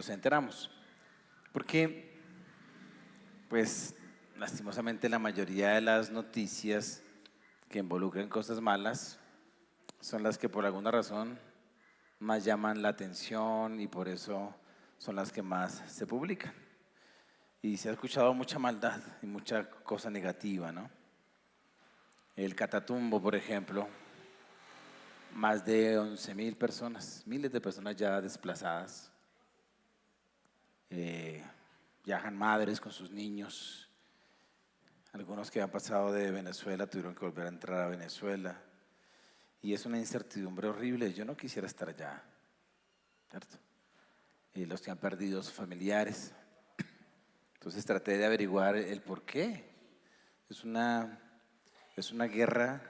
nos enteramos. Porque, pues, lastimosamente la mayoría de las noticias que involucran cosas malas son las que por alguna razón más llaman la atención y por eso son las que más se publican. Y se ha escuchado mucha maldad y mucha cosa negativa, ¿no? El Catatumbo, por ejemplo, más de 11.000 personas, miles de personas ya desplazadas. Viajan madres con sus niños. Algunos que han pasado de Venezuela tuvieron que volver a entrar a Venezuela. Y es una incertidumbre horrible. Yo no quisiera estar allá, ¿cierto? Y los que han perdido sus familiares. Entonces traté de averiguar el por qué. Es una guerra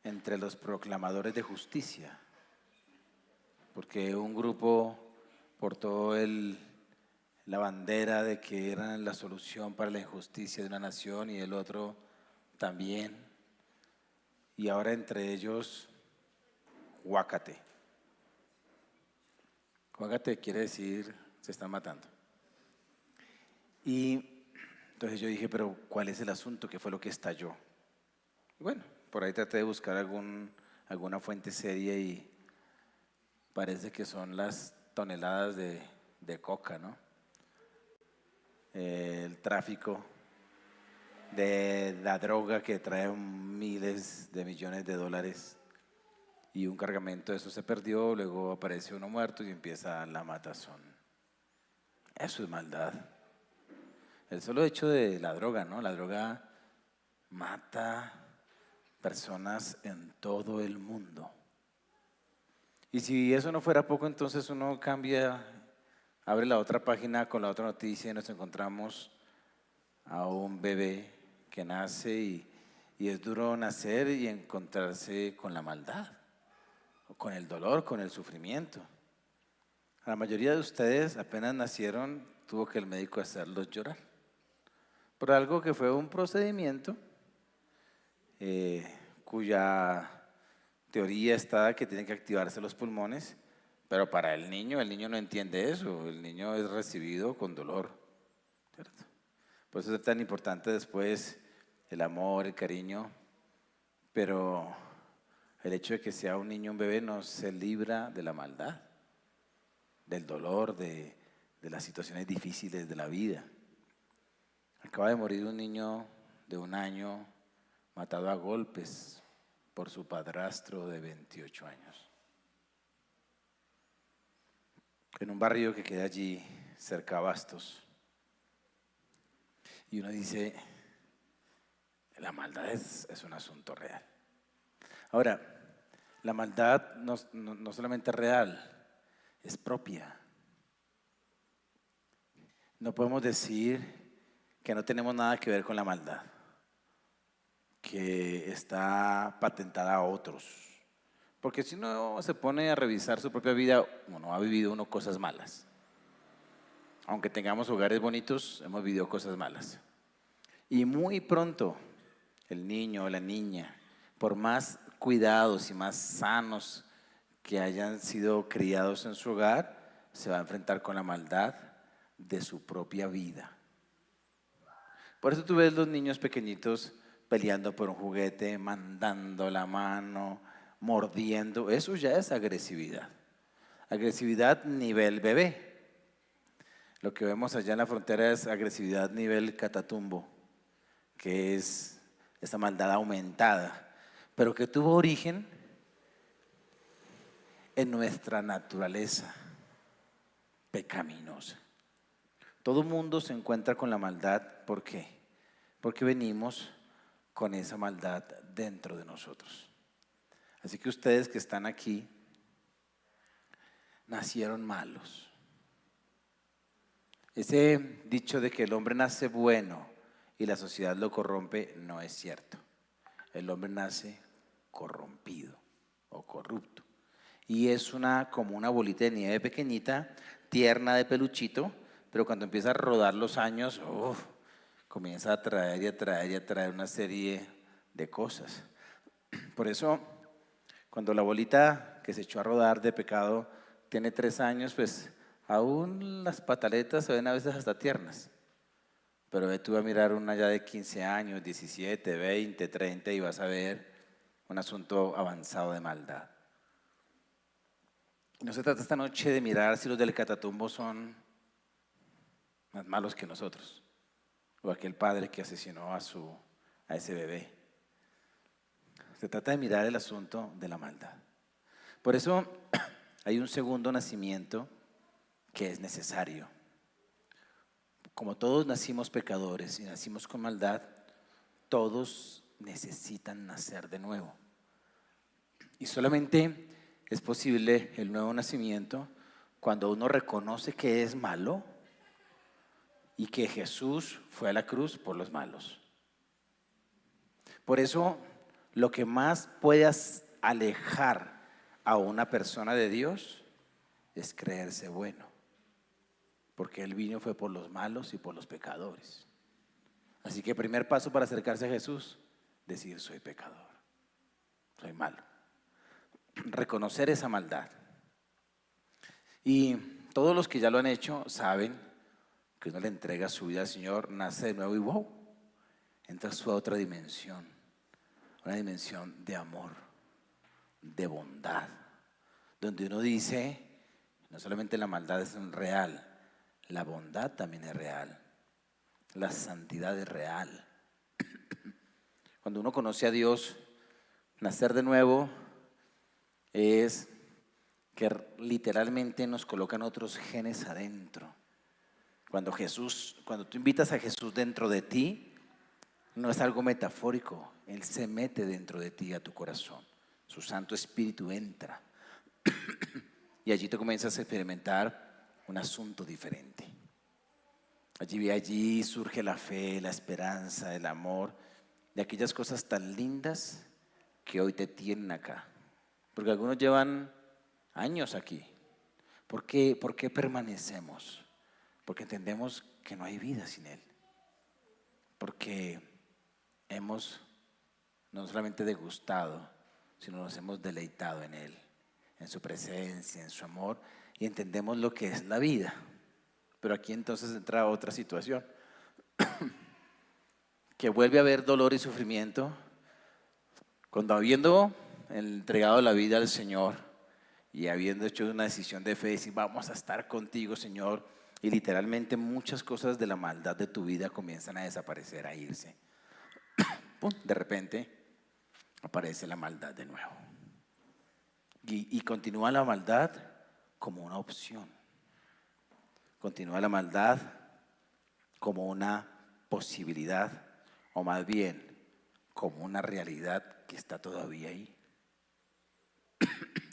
entre los proclamadores de justicia, porque un grupo portó la bandera de que eran la solución para la injusticia de una nación y el otro también. Y ahora entre ellos, huácate. Huácate quiere decir se están matando. Y entonces yo dije, pero ¿cuál es el asunto? ¿Qué fue lo que estalló? Y bueno, por ahí traté de buscar alguna fuente seria y parece que son las toneladas de coca, ¿no? El tráfico de la droga que trae miles de millones de dólares y un cargamento de eso se perdió, luego aparece uno muerto y empieza la matazón. Eso es maldad. El solo hecho de la droga, ¿no? La droga mata personas en todo el mundo. Y si eso no fuera poco, entonces uno cambia, abre la otra página con la otra noticia y nos encontramos a un bebé que nace y es duro nacer y encontrarse con la maldad, con el dolor, con el sufrimiento. A la mayoría de ustedes apenas nacieron, tuvo que el médico hacerlos llorar por algo que fue un procedimiento cuya teoría está que tienen que activarse los pulmones, pero para el niño no entiende eso, el niño es recibido con dolor, ¿cierto? Por eso es tan importante después el amor, el cariño, pero el hecho de que sea un niño, un bebé, no se libra de la maldad, del dolor, de las situaciones difíciles de la vida. Acaba de morir un niño de 1 año matado a golpes por su padrastro de 28 años. En un barrio que queda allí cerca a Bastos. Y uno dice, la maldad es un asunto real. Ahora, la maldad no solamente es real, es propia. No podemos decir que no tenemos nada que ver con la maldad, que está patentada a otros. Porque si uno se pone a revisar su propia vida, uno ha vivido cosas malas. Aunque tengamos hogares bonitos, hemos vivido cosas malas. Y muy pronto, el niño o la niña, por más cuidados y más sanos que hayan sido criados en su hogar, se va a enfrentar con la maldad de su propia vida. Por eso tú ves los niños pequeñitos peleando por un juguete, mandando la mano, mordiendo. Eso ya es agresividad. Agresividad nivel bebé. Lo que vemos allá en la frontera es agresividad nivel Catatumbo, que es esta maldad aumentada, pero que tuvo origen en nuestra naturaleza pecaminosa. Todo mundo se encuentra con la maldad, ¿por qué? Porque venimos con esa maldad dentro de nosotros. Así que ustedes que están aquí, nacieron malos. Ese dicho de que el hombre nace bueno y la sociedad lo corrompe no es cierto. El hombre nace corrompido o corrupto. Y es como una bolita de nieve pequeñita, tierna de peluchito, pero cuando empieza a rodar los años, comienza a traer y a traer y a traer una serie de cosas. Por eso, cuando la bolita que se echó a rodar de pecado tiene 3 años, pues Aún las pataletas se ven a veces hasta tiernas. Pero ve tú a mirar una ya de 15 años, 17, 20, 30 y vas a ver un asunto avanzado de maldad. Y no se trata esta noche de mirar si los del Catatumbo son más malos que nosotros, o aquel padre que asesinó a ese bebé. Se trata de mirar el asunto de la maldad. Por eso hay un segundo nacimiento que es necesario. Como todos nacimos pecadores y nacimos con maldad, todos necesitan nacer de nuevo. Y solamente es posible el nuevo nacimiento cuando uno reconoce que es malo y que Jesús fue a la cruz por los malos. Por eso, lo que más puede alejar a una persona de Dios es creerse bueno, porque Él vino fue por los malos y por los pecadores. Así que el primer paso para acercarse a Jesús, decir soy pecador, soy malo. Reconocer esa maldad. Y todos los que ya lo han hecho saben que uno le entrega su vida al Señor, nace de nuevo y wow, entra a su otra dimensión, una dimensión de amor, de bondad, donde uno dice, no solamente la maldad es real, la bondad también es real, la santidad es real. Cuando uno conoce a Dios, nacer de nuevo es que literalmente nos colocan otros genes adentro. Cuando tú invitas a Jesús dentro de ti, no es algo metafórico, Él se mete dentro de ti, a tu corazón. Su Santo Espíritu entra y allí tú comienzas a experimentar un asunto diferente. Allí surge la fe, la esperanza, el amor, de aquellas cosas tan lindas que hoy te tienen acá. Porque algunos llevan años aquí. ¿Por qué permanecemos? Porque entendemos que no hay vida sin Él. Porque hemos no solamente degustado, sino nos hemos deleitado en Él, en su presencia, en su amor, y entendemos lo que es la vida. Pero aquí entonces entra otra situación, que vuelve a haber dolor y sufrimiento, cuando habiendo entregado la vida al Señor y habiendo hecho una decisión de fe, decir vamos a estar contigo, Señor, y literalmente muchas cosas de la maldad de tu vida comienzan a desaparecer, a irse. ¡Pum! De repente aparece la maldad de nuevo. Y continúa la maldad como una opción. Continúa la maldad como una posibilidad, o más bien como una realidad que está todavía ahí.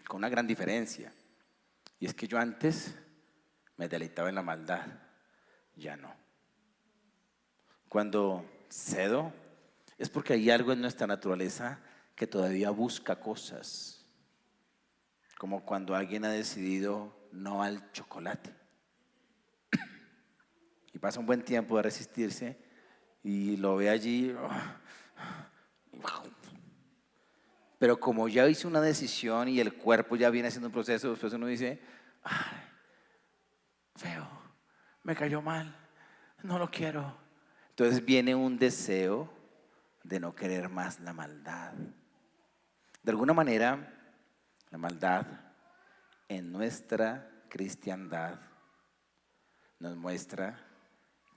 Con una gran diferencia. Y es que yo antes me deleitaba en la maldad, ya no. Cuando cedo es porque hay algo en nuestra naturaleza que todavía busca cosas, como cuando alguien ha decidido no al chocolate y pasa un buen tiempo de resistirse y lo ve allí, pero como ya hizo una decisión y el cuerpo ya viene haciendo un proceso, después uno dice, ay, feo, me cayó mal, no lo quiero. Entonces viene un deseo de no querer más la maldad. De alguna manera, la maldad en nuestra cristiandad nos muestra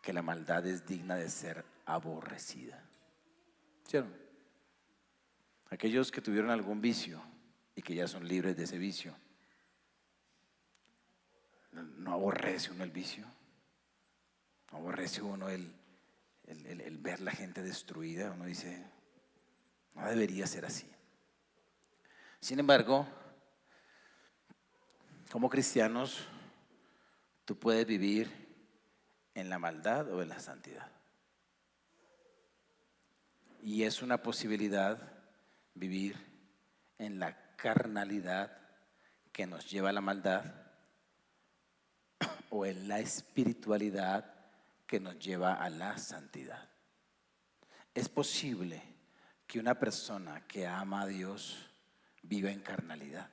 que la maldad es digna de ser aborrecida. ¿Cierto? Aquellos que tuvieron algún vicio y que ya son libres de ese vicio, ¿no aborrece uno el vicio? ¿No aborrece uno el ver la gente destruida? Uno dice, no debería ser así. Sin embargo, como cristianos, tú puedes vivir en la maldad o en la santidad. Y es una posibilidad vivir en la carnalidad que nos lleva a la maldad o en la espiritualidad que nos lleva a la santidad. Es posible que una persona que ama a Dios viva en carnalidad.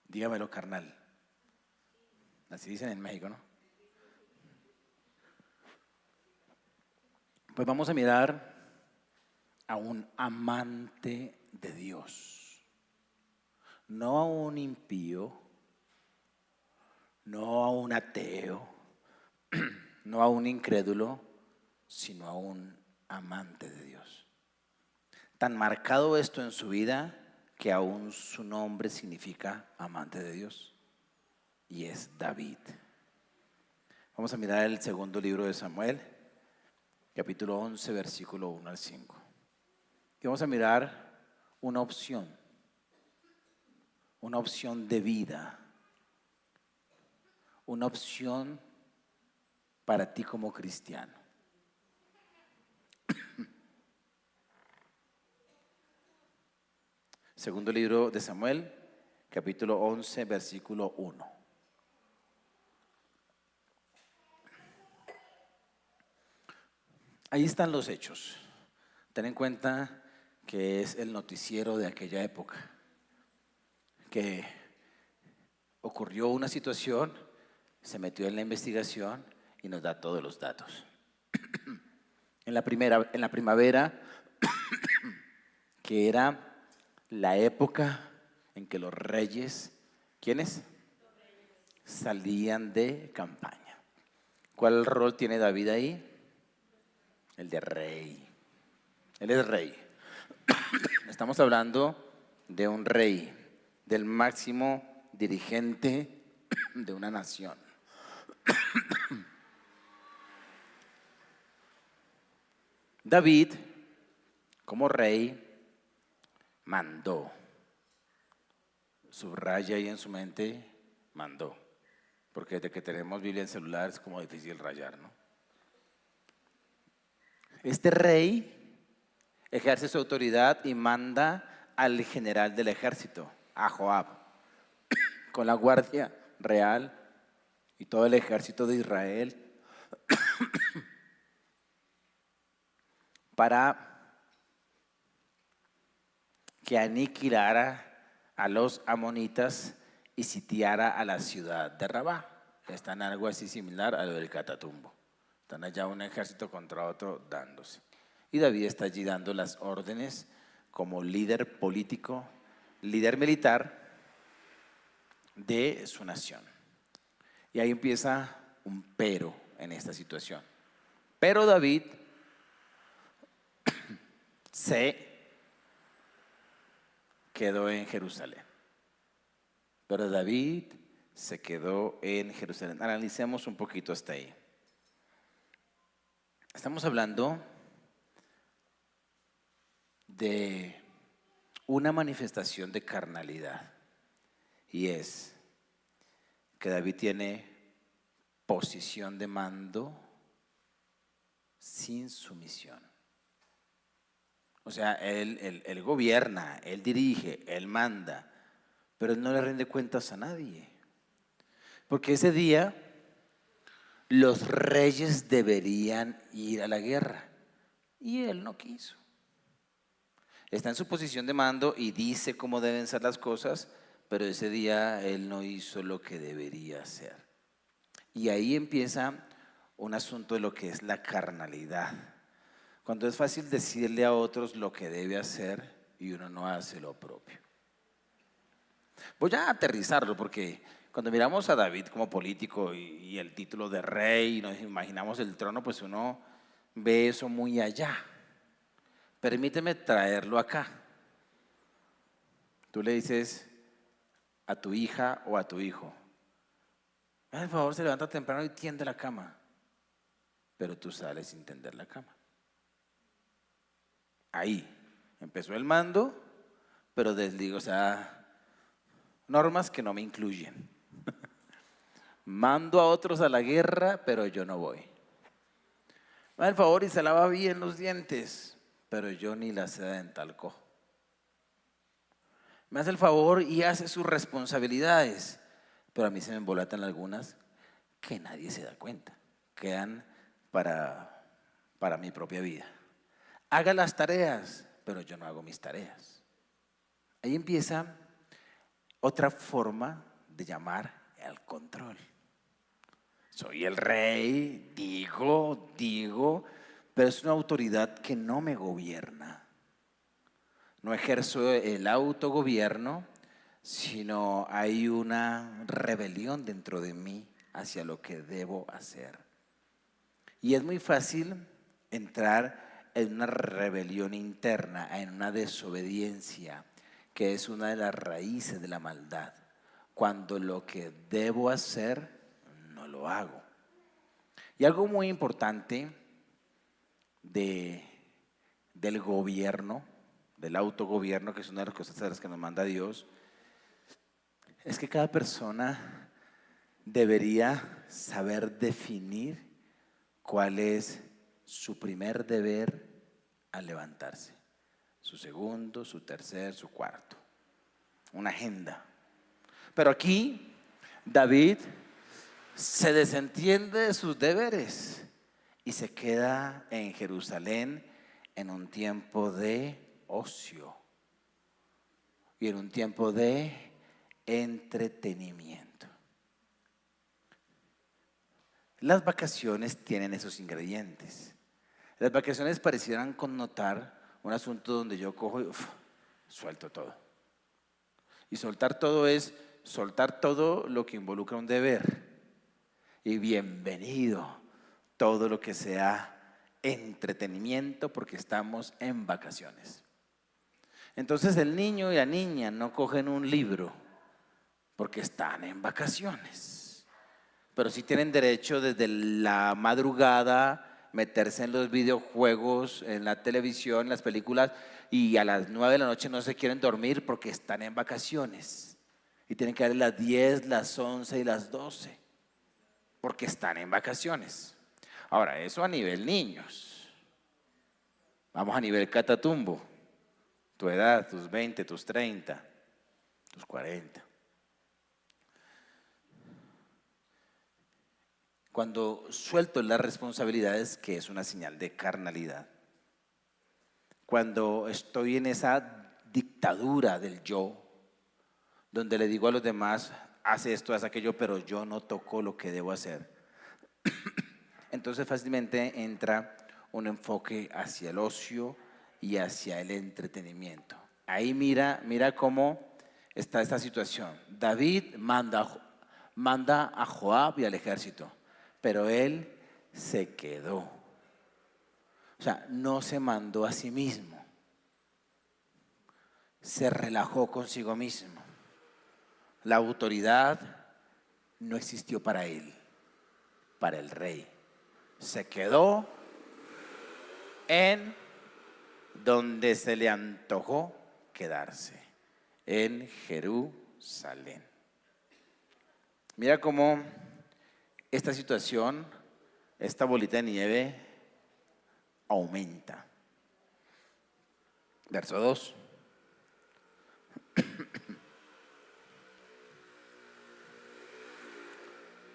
Dígamelo, carnal. Así dicen en México, ¿no? Pues vamos a mirar a un amante de Dios, no a un impío, no a un ateo, no a un incrédulo, sino a un amante de Dios. Tan marcado esto en su vida que aún su nombre significa amante de Dios, y es David. Vamos a mirar el segundo libro de Samuel, capítulo 11, versículo 1 al 5. Y vamos a mirar una opción de vida, una opción para ti como cristiano. Segundo libro de Samuel, capítulo 11, versículo 1. Ahí están los hechos. Ten en cuenta que es el noticiero de aquella época, que ocurrió una situación, se metió en la investigación y nos da todos los datos. En la primavera, que era la época en que los reyes, ¿quiénes? Salían de campaña. ¿Cuál rol tiene David ahí? El de rey. Él es rey. Estamos hablando de un rey, del máximo dirigente de una nación. David, como rey, mandó. Subraya ahí en su mente, mandó. Porque desde que tenemos Biblia en celular es como difícil rayar, ¿no? Este rey ejerce su autoridad y manda al general del ejército, a Joab, con la guardia real y todo el ejército de Israel, para que aniquilara a los amonitas y sitiara a la ciudad de Rabá. Están algo así similar a lo del Catatumbo. Están allá un ejército contra otro dándose. Y David está allí dando las órdenes como líder político, líder militar de su nación. Y ahí empieza un pero en esta situación. Pero David se quedó en Jerusalén. Pero David se quedó en Jerusalén. Analicemos un poquito hasta ahí. Estamos hablando de una manifestación de carnalidad, y es que David tiene posición de mando sin sumisión. O sea, él gobierna, él dirige, él manda, pero él no le rinde cuentas a nadie. Porque ese día los reyes deberían ir a la guerra y él no quiso. Está en su posición de mando y dice cómo deben ser las cosas, pero ese día él no hizo lo que debería hacer. Y ahí empieza un asunto de lo que es la carnalidad. Cuando es fácil decirle a otros lo que debe hacer y uno no hace lo propio. Voy a aterrizarlo porque cuando miramos a David como político y el título de rey y nos imaginamos el trono, pues uno ve eso muy allá. Permíteme traerlo acá. Tú le dices a tu hija o a tu hijo, por favor, se levanta temprano y tiende la cama, pero tú sales sin tender la cama. Ahí empezó el mando, pero desdigo, o sea, normas que no me incluyen. Mando a otros a la guerra, pero yo no voy. Me da el favor y se lava bien los dientes, pero yo ni la seda dental cojo. Me hace el favor y hace sus responsabilidades, pero a mí se me embolatan algunas que nadie se da cuenta, quedan para mi propia vida. Haga las tareas, pero yo no hago mis tareas. Ahí empieza otra forma de llamar al control. Soy el rey, digo, pero es una autoridad que no me gobierna. No ejerzo el autogobierno, sino hay una rebelión dentro de mí hacia lo que debo hacer. Y es muy fácil entrar en una rebelión interna, en una desobediencia, que es una de las raíces de la maldad. Cuando lo que debo hacer, no lo hago. Y algo muy importante del gobierno, del autogobierno, que es una de las cosas a las que nos manda Dios, es que cada persona debería saber definir cuál es su primer deber al levantarse, su segundo, su tercer, su cuarto, una agenda. Pero aquí David se desentiende de sus deberes y se queda en Jerusalén en un tiempo de ocio y en un tiempo de entretenimiento. Las vacaciones tienen esos ingredientes. Las vacaciones parecieran connotar un asunto donde yo cojo y suelto todo. Y soltar todo es soltar todo lo que involucra un deber. Y bienvenido todo lo que sea entretenimiento, porque estamos en vacaciones. Entonces el niño y la niña no cogen un libro porque están en vacaciones, pero sí tienen derecho desde la madrugada meterse en los videojuegos, en la televisión, en las películas, y a las 9 de la noche no se quieren dormir porque están en vacaciones y tienen que darle las 10, las 11 y las 12 porque están en vacaciones. Ahora, eso a nivel niños. Vamos a nivel catatumbo. Tu edad, tus 20, tus 30, tus 40. Cuando suelto las responsabilidades, que es una señal de carnalidad. Cuando estoy en esa dictadura del yo, donde le digo a los demás, haz esto, haz aquello, pero yo no toco lo que debo hacer. Entonces fácilmente entra un enfoque hacia el ocio y hacia el entretenimiento. Ahí mira cómo está esta situación. David manda a Joab y al ejército, pero él se quedó. O sea, no se mandó a sí mismo. Se relajó consigo mismo. La autoridad no existió para él, para el rey. Se quedó en donde se le antojó quedarse, en Jerusalén. Mira cómo esta situación, esta bolita de nieve aumenta. Verso 2.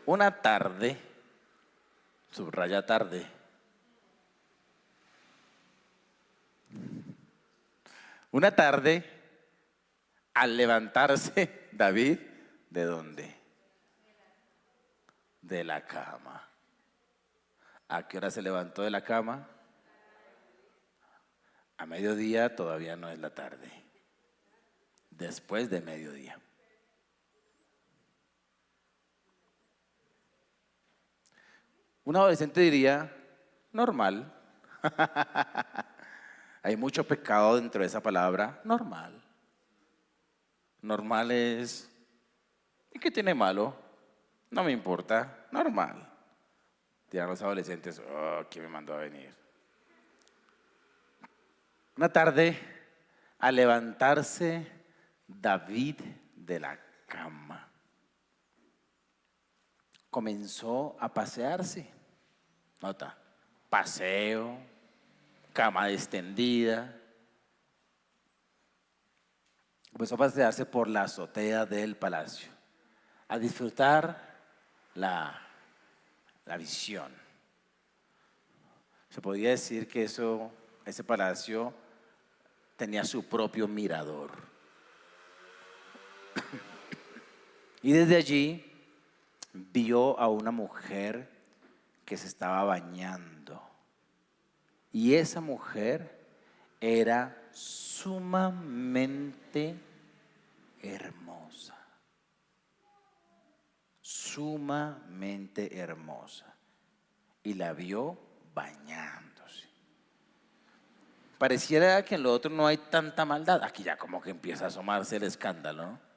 Una tarde, subraya tarde, una tarde, al levantarse David, ¿de dónde? De la cama. ¿A qué hora se levantó de la cama? A mediodía, todavía no es la tarde. Después de mediodía. Un adolescente diría, normal. Hay mucho pecado dentro de esa palabra, normal. Normal es, ¿y qué tiene malo? No me importa, normal. Dirán los adolescentes, oh, ¿quién me mandó a venir? Una tarde, al levantarse David de la cama, comenzó a pasearse. Nota, paseo, cama extendida. Comenzó a pasearse por la azotea del palacio, a disfrutar la visión. Se podría decir que ese palacio tenía su propio mirador. Y desde allí vio a una mujer que se estaba bañando. Y esa mujer era sumamente hermosa. Sumamente hermosa. Y la vio bañándose. Pareciera que en lo otro no hay tanta maldad. Aquí ya como que empieza a asomarse el escándalo, ¿no?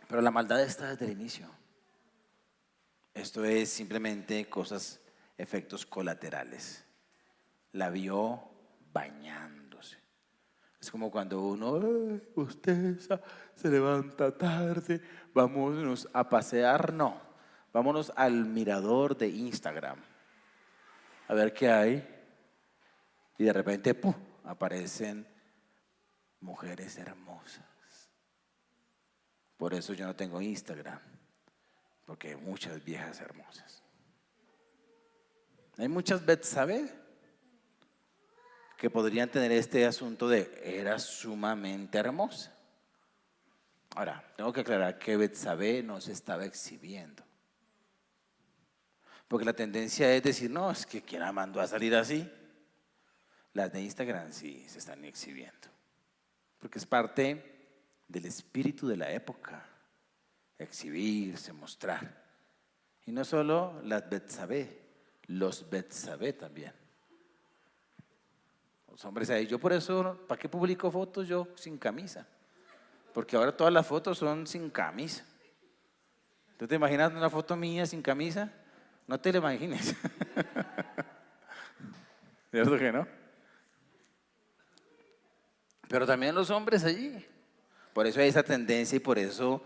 Pero la maldad está desde el inicio. Esto es simplemente cosas, efectos colaterales. La vio bañándose. Es como cuando uno, usted se levanta tarde, vámonos a pasear. No, vámonos al mirador de Instagram a ver qué hay. Y de repente, ¡pum!, aparecen mujeres hermosas. Por eso yo no tengo Instagram, porque hay muchas viejas hermosas. Hay muchas Betsabé que podrían tener este asunto de era sumamente hermosa. Ahora, tengo que aclarar que Betsabé no se estaba exhibiendo. Porque la tendencia es decir, no, es que ¿quién la mandó a salir así? Las de Instagram sí se están exhibiendo. Porque es parte del espíritu de la época. Exhibirse, mostrar. Y no solo las Betsabé, los Betsabé también. Los hombres ahí, yo por eso, ¿para qué publico fotos yo sin camisa? Porque ahora todas las fotos son sin camisa. ¿Tú te imaginas una foto mía sin camisa? No te la imagines. ¿Cierto que no? Pero también los hombres allí. Por eso hay esa tendencia y por eso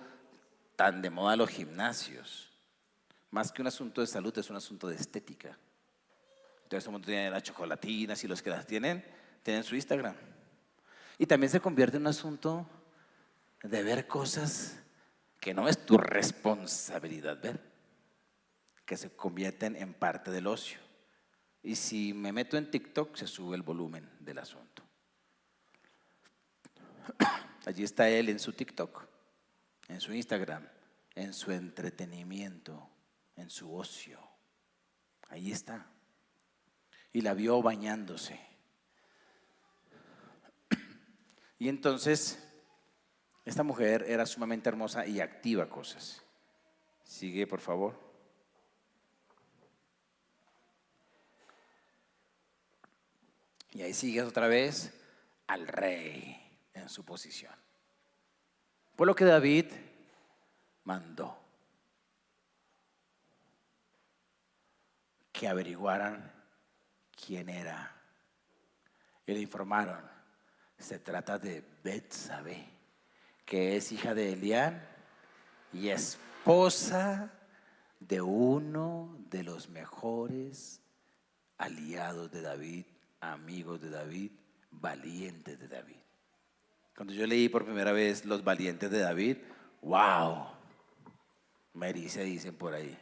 tan de moda los gimnasios. Más que un asunto de salud, es un asunto de estética. Entonces todo el mundo tiene las chocolatinas y los que las tienen su Instagram. Y también se convierte en un asunto de ver cosas que no es tu responsabilidad ver, que se convierten en parte del ocio. Y si me meto en TikTok, se sube el volumen del asunto. Allí está él en su TikTok, en su Instagram, en su entretenimiento, en su ocio. Ahí está. Y la vio bañándose. Y entonces, esta mujer era sumamente hermosa y activa cosas. Sigue, por favor. Y ahí sigues otra vez al rey en su posición. Por lo que David mandó que averiguaran quién era. Y le informaron, se trata de Betsabé, que es hija de Elián y esposa de uno de los mejores aliados de David, amigos de David, valientes de David. Cuando yo leí por primera vez los valientes de David, wow, me erice, dicen por ahí.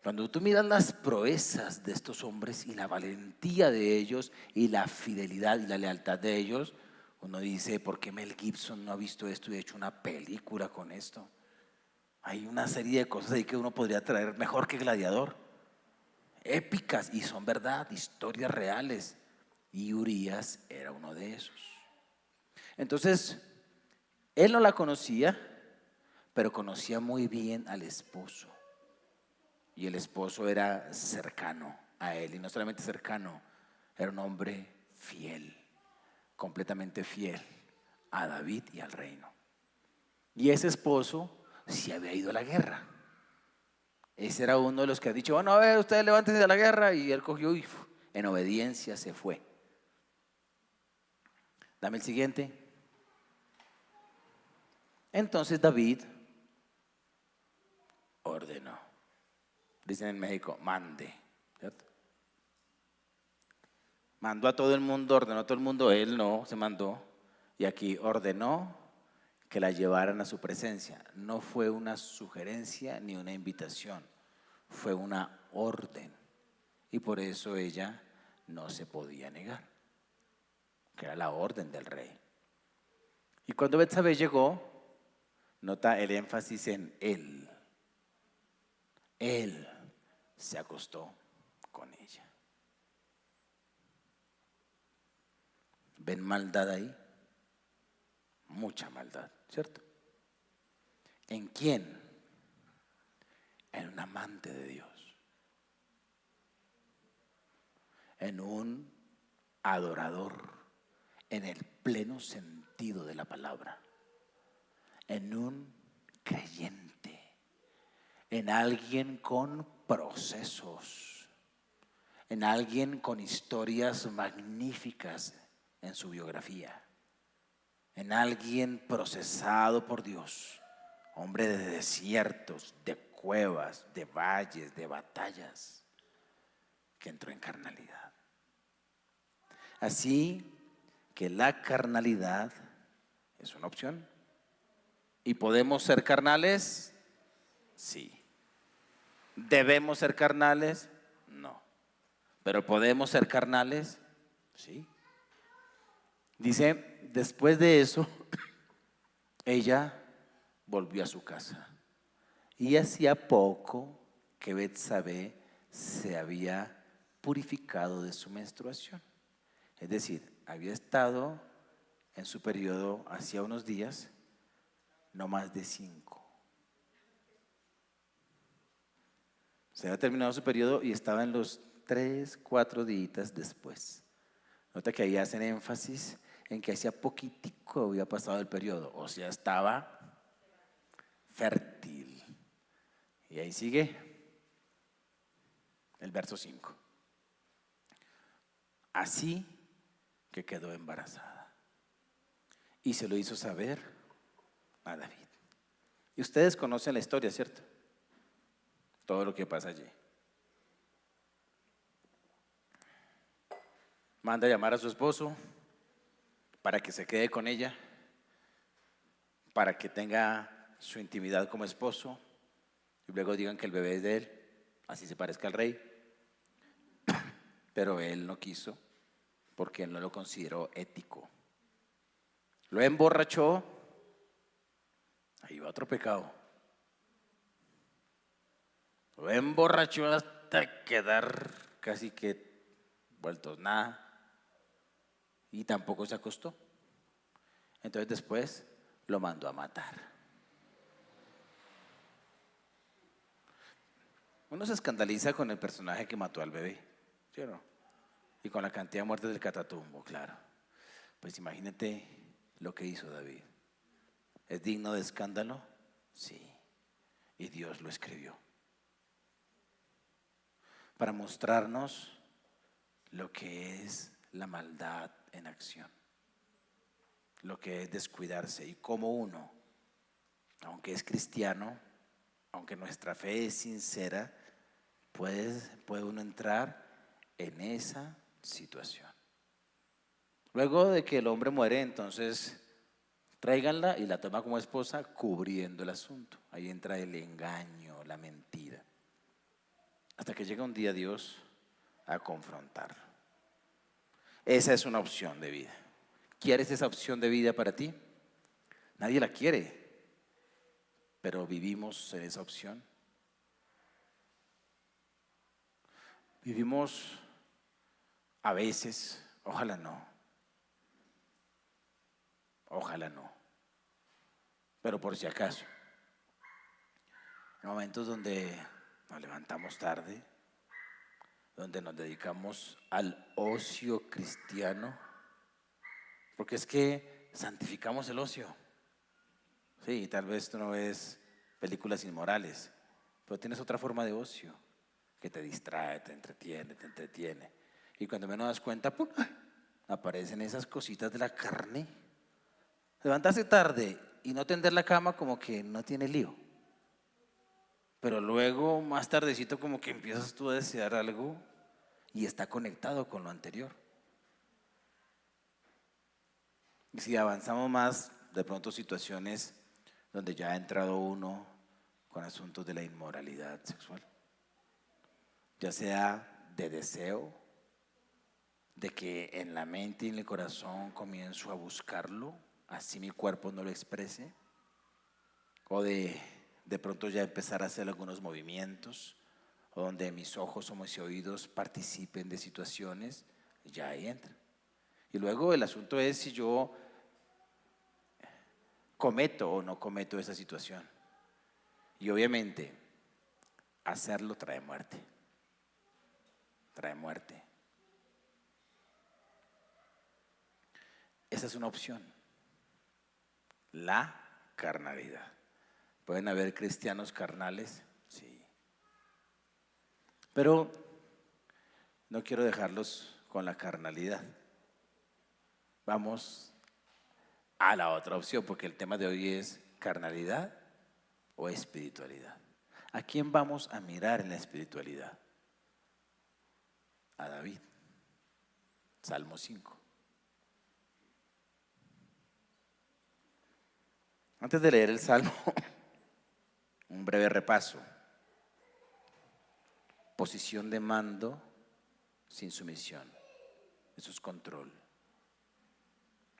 Cuando tú miras las proezas de estos hombres y la valentía de ellos y la fidelidad y la lealtad de ellos, uno dice, ¿por qué Mel Gibson no ha visto esto y ha hecho una película con esto? Hay una serie de cosas ahí que uno podría traer mejor que Gladiador. Épicas, y son verdad, historias reales. Y Urías era uno de esos. Entonces, él no la conocía, pero conocía muy bien al esposo. Y el esposo era cercano a él, y no solamente cercano, era un hombre fiel, completamente fiel a David y al reino. Y ese esposo sí había ido a la guerra. Ese era uno de los que ha dicho, bueno, a ver, ustedes levántense de la guerra, y él cogió y en obediencia se fue. Dame el siguiente. Entonces David ordenó. Dicen en México, mande, ¿cierto? Mandó a todo el mundo, ordenó a todo el mundo, él no se mandó. Y aquí ordenó que la llevaran a su presencia. No fue una sugerencia ni una invitación, fue una orden. Y por eso ella no se podía negar, que era la orden del rey. Y cuando Betsabé llegó, Nota el énfasis en él. Él se acostó con ella. ¿Ven maldad ahí? Mucha maldad, ¿cierto? ¿En quién? En un amante de Dios, en un adorador, en el pleno sentido de la palabra, en un creyente, en alguien con procesos, en alguien con historias magníficas en su biografía, en alguien procesado por Dios, hombre de desiertos, de cuevas, de valles, de batallas, que entró en carnalidad. Así que la carnalidad es una opción. ¿Y podemos ser carnales? Sí. ¿Debemos ser carnales? No. ¿Pero podemos ser carnales? Sí. Dice, después de eso, ella volvió a su casa. Y hacía poco que Betsabé se había purificado de su menstruación. Es decir, había estado en su periodo hacía unos días, no más de 5. Se había terminado su periodo y estaba en los 3, 4 días después. Nota que ahí hacen énfasis en que hacía poquitico había pasado el periodo, o sea, estaba fértil. Y ahí sigue el verso 5. Así que quedó embarazada y se lo hizo saber a David. Y ustedes conocen la historia, ¿cierto? Todo lo que pasa allí. Manda a llamar a su esposo para que se quede con ella, para que tenga su intimidad como esposo y luego digan que el bebé es de él, así se parezca al rey. Pero él no quiso porque él no lo consideró ético. Lo emborrachó. Ahí va otro pecado. Lo emborrachó hasta quedar casi que vueltos nada. Y tampoco se acostó. Entonces después lo mandó a matar. Uno se escandaliza con el personaje que mató al bebé, ¿sí o no? Y con la cantidad de muertes del Catatumbo, claro. Pues imagínate lo que hizo David. ¿Es digno de escándalo? Sí. Y Dios lo escribió para mostrarnos lo que es la maldad en acción, lo que es descuidarse y cómo uno, aunque es cristiano, aunque nuestra fe es sincera, puede uno entrar en esa situación. Luego de que el hombre muere, entonces tráiganla y la toma como esposa cubriendo el asunto. Ahí entra el engaño, la mentira. Hasta que llega un día Dios a confrontarlo. Esa es una opción de vida. ¿Quieres esa opción de vida para ti? Nadie la quiere, pero vivimos en esa opción. Vivimos a veces, ojalá no, pero por si acaso, en momentos donde nos levantamos tarde, donde nos dedicamos al ocio cristiano, porque es que santificamos el ocio. Sí, tal vez tú no ves películas inmorales, pero tienes otra forma de ocio que te distrae, te entretiene. Y cuando menos das cuenta, ¡pum!, aparecen esas cositas de la carne. Levantarse tarde y no tender la cama como que no tiene lío. Pero luego, más tardecito, como que empiezas tú a desear algo y está conectado con lo anterior. Y si avanzamos más, de pronto situaciones donde ya ha entrado uno con asuntos de la inmoralidad sexual, ya sea de deseo, de que en la mente y en el corazón comienzo a buscarlo, así mi cuerpo no lo exprese, o de pronto ya empezar a hacer algunos movimientos, o donde mis ojos o mis oídos participen de situaciones, ya ahí entra. Y luego el asunto es si yo cometo o no cometo esa situación. Y obviamente, hacerlo trae muerte. Trae muerte. Esa es una opción. La carnalidad. ¿Pueden haber cristianos carnales? Sí. Pero no quiero dejarlos con la carnalidad. Vamos a la otra opción, porque el tema de hoy es carnalidad o espiritualidad. ¿A quién vamos a mirar en la espiritualidad? A David. Salmo 5. Antes de leer el Salmo, un breve repaso. Posición de mando sin sumisión. Eso es control.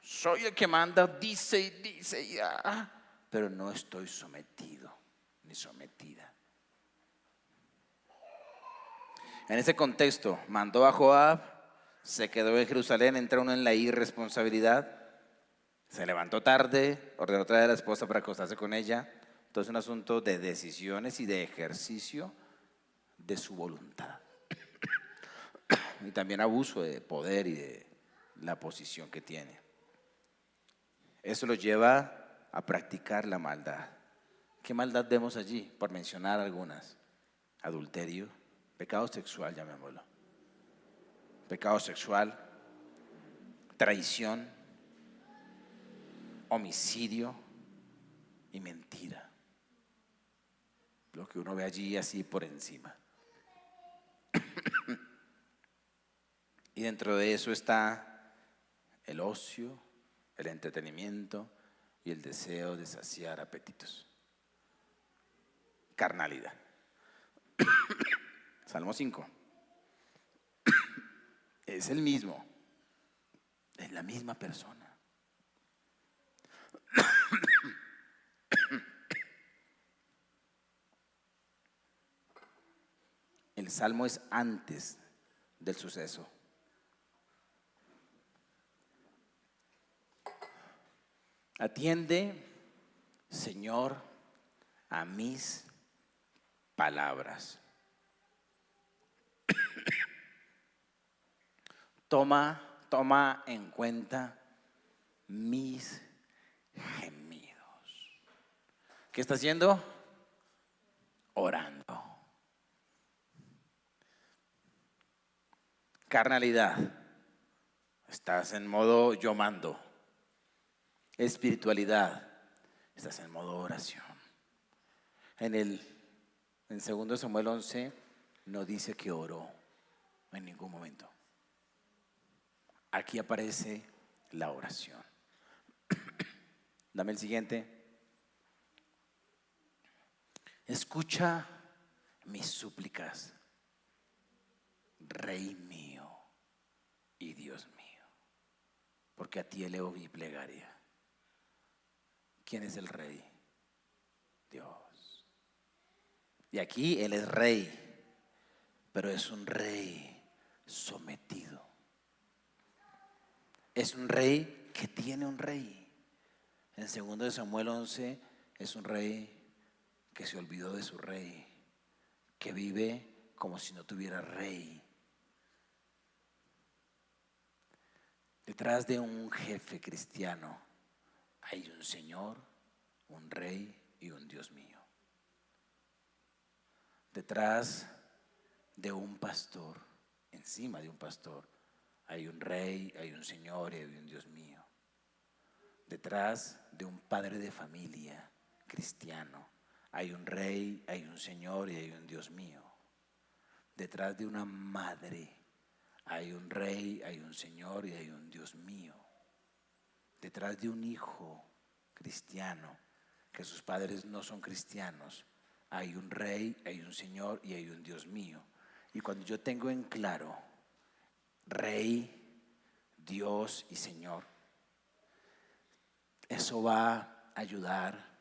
Soy el que manda, dice y dice ya, pero no estoy sometido ni sometida. En ese contexto, mandó a Joab, se quedó en Jerusalén, entra uno en la irresponsabilidad, se levantó tarde, ordenó traer a la esposa para acostarse con ella. Entonces, un asunto de decisiones y de ejercicio de su voluntad. Y también abuso de poder y de la posición que tiene. Eso lo lleva a practicar la maldad. ¿Qué maldad vemos allí? Por mencionar algunas. Adulterio, pecado sexual, llamémoslo. Pecado sexual, traición, homicidio y mentira. Lo que uno ve allí así por encima. Y dentro de eso está el ocio, el entretenimiento y el deseo de saciar apetitos. Carnalidad. Salmo 5. Es el mismo. Es la misma persona. El salmo es antes del suceso. Atiende, Señor, a mis palabras. Toma en cuenta mis gemidos. ¿Qué está haciendo? Orando. Carnalidad. Estás en modo yo mando. Espiritualidad. Estás en modo oración. En 2 Samuel 11 no dice que oró en ningún momento. Aquí aparece la oración. Dame el siguiente. Escucha mis súplicas, Rey mío y Dios mío, porque a ti elevo mi plegaria. ¿Quién es el Rey? Dios. Y aquí Él es Rey, pero es un Rey sometido. Es un Rey que tiene un Rey. En 2 Samuel 11 es un Rey que se olvidó de su Rey, que vive como si no tuviera Rey. Detrás de un jefe cristiano hay un Señor, un Rey y un Dios mío. Detrás de un pastor, encima de un pastor, hay un Rey, hay un Señor y hay un Dios mío. Detrás de un padre de familia cristiano, hay un Rey, hay un Señor y hay un Dios mío. Detrás de una madre, hay un Rey, hay un Señor y hay un Dios mío. Detrás de un hijo cristiano, que sus padres no son cristianos, hay un Rey, hay un Señor y hay un Dios mío. Y cuando yo tengo en claro Rey, Dios y Señor, eso va a ayudar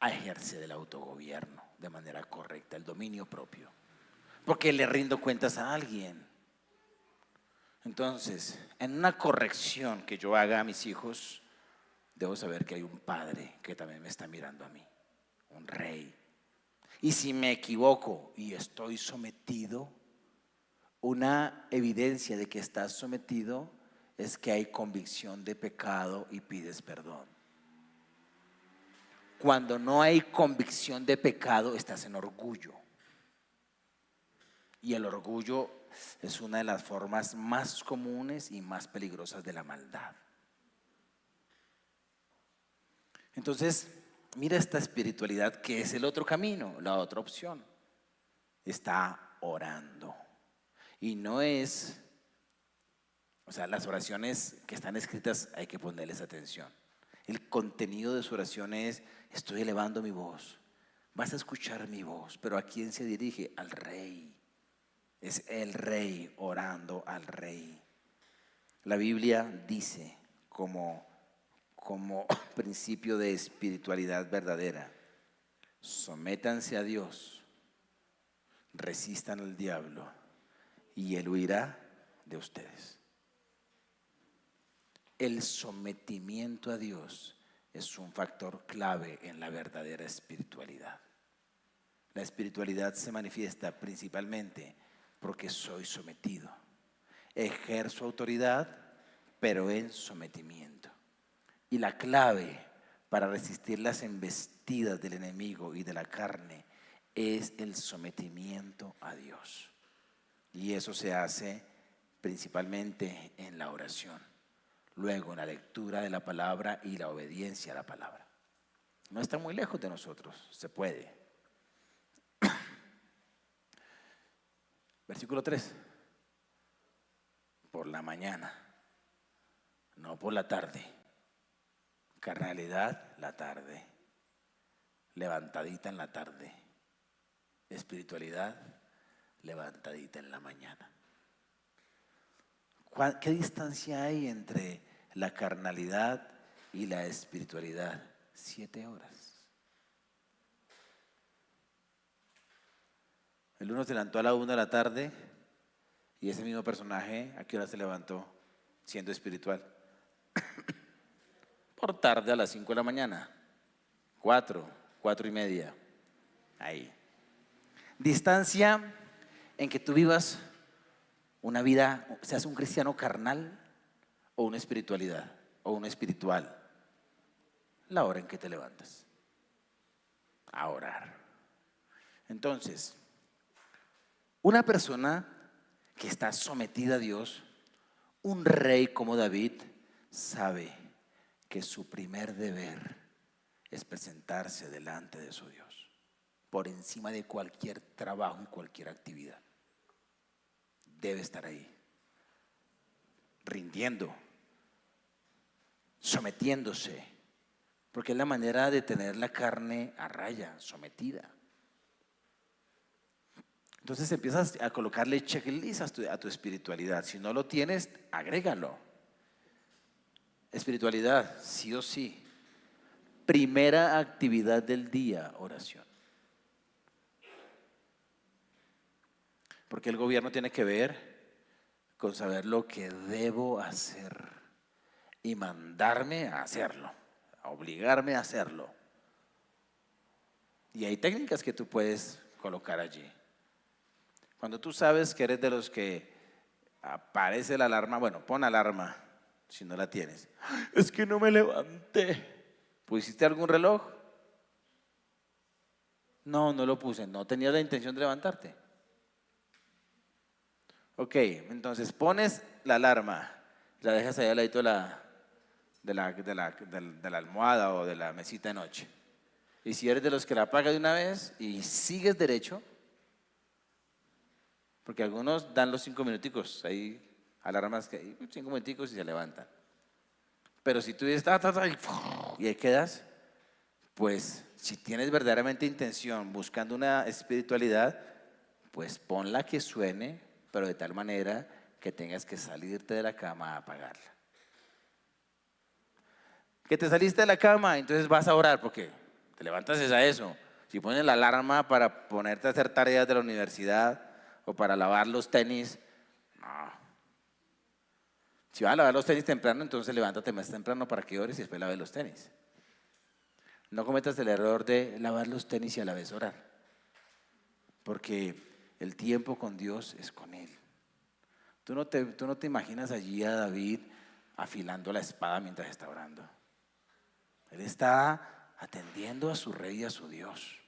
a ejercer el autogobierno de manera correcta, el dominio propio, porque le rindo cuentas a alguien. Entonces, en una corrección que yo haga a mis hijos, debo saber que hay un padre que también me está mirando a mí, un rey. Y si me equivoco y estoy sometido, una evidencia de que estás sometido es que hay convicción de pecado y pides perdón. Cuando no hay convicción de pecado, estás en orgullo. Y el orgullo es una de las formas más comunes y más peligrosas de la maldad. Entonces, mira esta espiritualidad que es el otro camino, la otra opción. Está orando. Y no es, o sea, las oraciones que están escritas hay que ponerles atención. El contenido de su oración es: estoy elevando mi voz, vas a escuchar mi voz. Pero ¿a quién se dirige? Al rey. Es el rey orando al rey. La Biblia dice como principio de espiritualidad verdadera: sométanse a Dios, resistan al diablo y él huirá de ustedes. El sometimiento a Dios es un factor clave en la verdadera espiritualidad. La espiritualidad se manifiesta principalmente porque soy sometido. Ejerzo autoridad, pero en sometimiento. Y la clave para resistir las embestidas del enemigo y de la carne es el sometimiento a Dios. Y eso se hace principalmente en la oración, luego en la lectura de la palabra y la obediencia a la palabra. No está muy lejos de nosotros, se puede. Versículo 3. Por la mañana, no por la tarde. Carnalidad, la tarde. Levantadita en la tarde. Espiritualidad, levantadita en la mañana. ¿Qué distancia hay entre la carnalidad y la espiritualidad? 7 horas. El uno se levantó a la 1 de la tarde y ese mismo personaje, ¿a qué hora se levantó siendo espiritual? Por tarde, a las 5 de la mañana. 4 y media. Ahí. Distancia en que tú vivas una vida, seas un cristiano carnal o una espiritualidad o un espiritual. La hora en que te levantas a orar. Entonces, una persona que está sometida a Dios, un rey como David, sabe que su primer deber es presentarse delante de su Dios, por encima de cualquier trabajo y cualquier actividad. Debe estar ahí, rindiendo, sometiéndose, porque es la manera de tener la carne a raya, sometida. Entonces empiezas a colocarle checklist a tu espiritualidad. Si no lo tienes, agrégalo. Espiritualidad, sí o sí. Primera actividad del día, oración. Porque el gobierno tiene que ver con saber lo que debo hacer y mandarme a hacerlo, a obligarme a hacerlo. Y hay técnicas que tú puedes colocar allí. Cuando tú sabes que eres de los que aparece la alarma, bueno, pon alarma si no la tienes. Es que no me levanté. ¿Pusiste algún reloj? No, no lo puse. No tenías la intención de levantarte. Ok, entonces pones la alarma, la dejas ahí al ladito de la almohada o de la mesita de noche. Y si eres de los que la apagas de una vez y sigues derecho, porque algunos dan los 5 minuticos, hay alarmas que 5 minuticos y se levantan. Pero si tú dices, y ahí quedas, pues si tienes verdaderamente intención buscando una espiritualidad, pues ponla que suene, pero de tal manera que tengas que salirte de la cama a apagarla. Que te saliste de la cama, entonces vas a orar, porque Te levantas es a eso. Si pones la alarma para ponerte a hacer tareas de la universidad o para lavar los tenis, no. Si vas a lavar los tenis temprano, entonces levántate más temprano para que ores y después laves los tenis. No cometas el error de lavar los tenis y a la vez orar, porque el tiempo con Dios es con Él. Tú no te imaginas allí a David afilando la espada mientras está orando. Él está atendiendo a su rey y a su Dios.